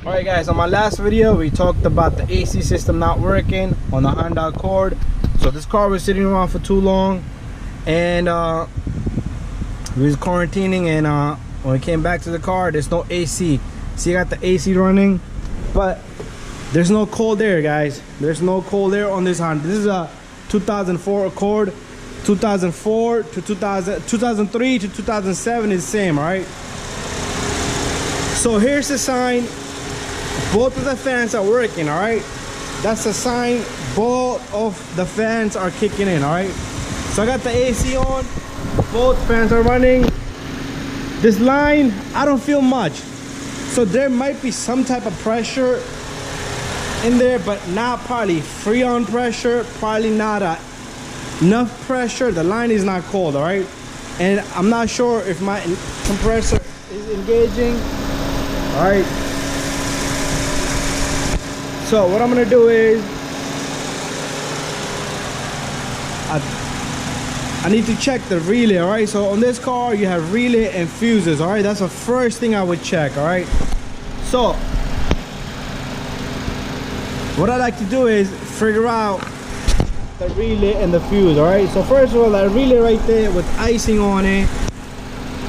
Alright guys, on my last video we talked about the AC system not working on the Honda Accord. So this car was sitting around for too long, and we was quarantining, and when we came back to the car, there's no AC. See, I got the AC running, but there's no cold air, guys. There's no cold air on this Honda. This is a 2004 Accord. 2004 to 2003 to 2007 is the same, all right? So here's the sign. Both of the fans are working, all right? That's a sign both of the fans are kicking in, all right? So I got the AC on, both fans are running. This line, I don't feel much. So there might be some type of pressure in there, but not probably freon pressure, probably not enough pressure. The line is not cold, all right? And I'm not sure if my compressor is engaging, all right? So what I'm gonna do is I need to check the relay, all right? So on this car you have relay and fuses, all right? That's the first thing I would check, all right? So what I like to do is figure out the relay and the fuse, all right? So first of all, that relay right there with icing on it,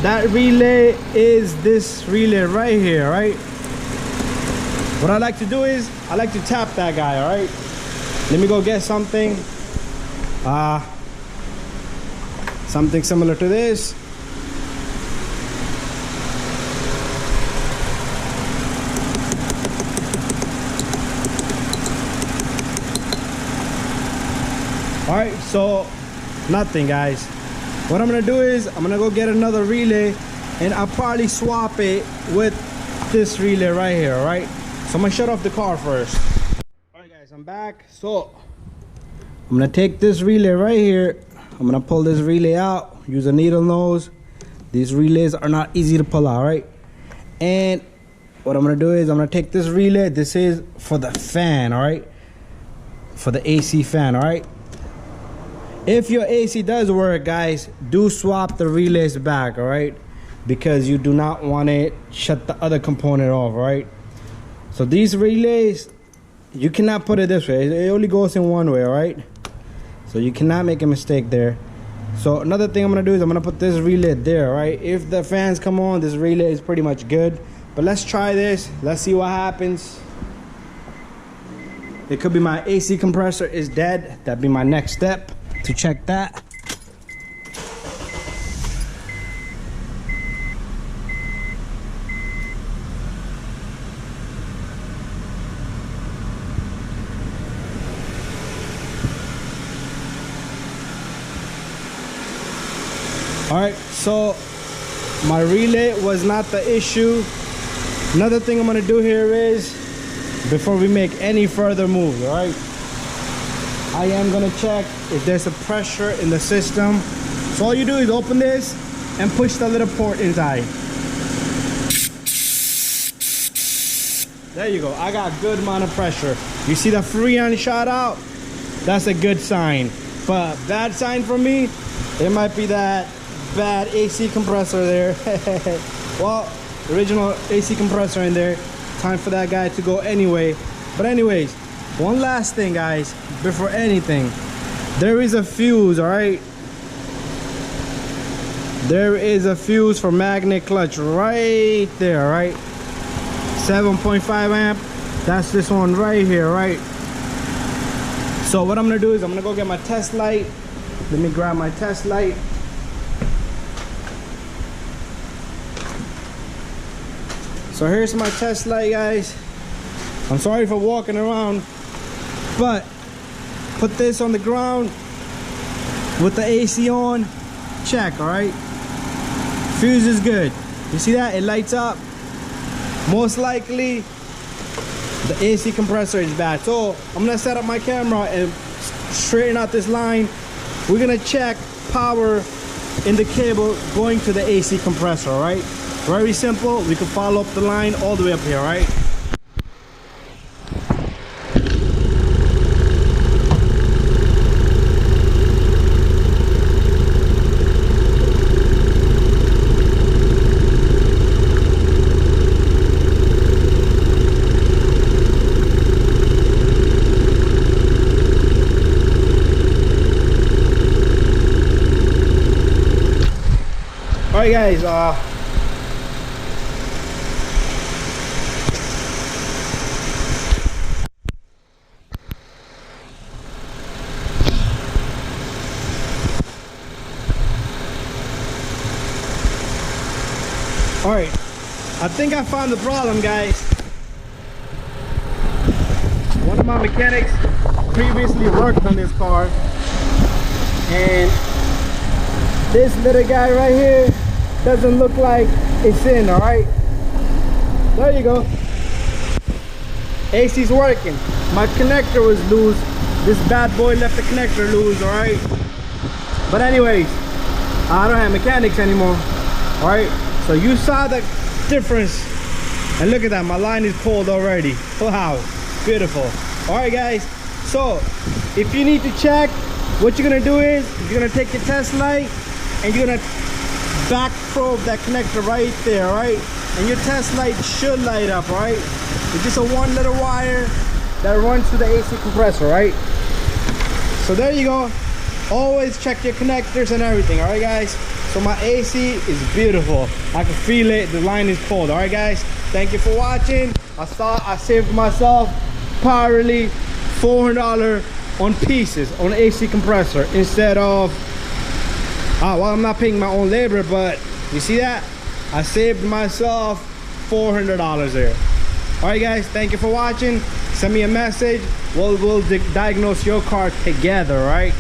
that relay is this relay right here, all right? What I like to do is I like to tap that guy, all right? Let me go get something something similar to this. All right, so nothing, guys. What I'm gonna do is I'm gonna go get another relay, and I'll probably swap it with this relay right here, all right? So I'm gonna shut off the car first. All right guys, I'm back. So I'm gonna take this relay right here. I'm gonna pull this relay out, use a needle nose. These relays are not easy to pull out, right? And what I'm gonna do is I'm gonna take this relay. This is for the fan, all right? For the AC fan, all right? If your AC does work, guys, do swap the relays back, all right? Because you do not want to shut the other component off, all right? So these relays, you cannot put it this way. It only goes in one way, all right? So you cannot make a mistake there. So another thing I'm gonna do is I'm gonna put this relay there, all right? If the fans come on, this relay is pretty much good. But let's try this. Let's see what happens. It could be my AC compressor is dead. That'd be my next step to check that. All right, so my relay was not the issue. Another thing I'm gonna do here is, before we make any further moves, all right, I am gonna check if there's a pressure in the system. So all you do is open this and push the little port inside. There you go. I got a good amount of pressure. You see the freon shot out? That's a good sign. But bad sign for me, it might be that bad AC compressor there. Well, original AC compressor in there. Time for that guy to go anyway. But anyways, one last thing, guys, before anything, there is a fuse, all right? There is a fuse for magnet clutch right there, all right? 7.5 amp. That's this one right here, right? So what I'm gonna do is I'm gonna go get my test light. Let me grab my test light. So here's my test light, guys. I'm sorry for walking around, but put this on the ground with the AC on, check, all right? Fuse is good. You see that? It lights up. Most likely, the AC compressor is bad. So I'm gonna set up my camera and straighten out this line. We're gonna check power in the cable going to the AC compressor, all right? Very simple. We can follow up the line all the way up here, all right? right, guys. All right, I think I found the problem, guys. One of my mechanics previously worked on this car, and this little guy right here doesn't look like it's in. All right, there you go. AC's working. My connector was loose. This bad boy left the connector loose. All right, but anyways, I don't have mechanics anymore. All right, so you saw the difference, and look at that, my line is pulled already. Wow, beautiful. All right, guys, so if you need to check, what you're gonna do is you're gonna take your test light and you're gonna back probe that connector right there. All right, and your test light should light up. All right, it's just a one little wire that runs to the AC compressor. Right, so there you go. Always check your connectors and everything. All right, guys, so my AC is beautiful. I can feel it. The line is pulled. All right, guys, thank you for watching. I saved myself probably $400 on pieces on AC compressor instead of well, I'm not paying my own labor, but you see that I saved myself $400 there. All right, guys, thank you for watching. Send me a message. We'll diagnose your car together. All right.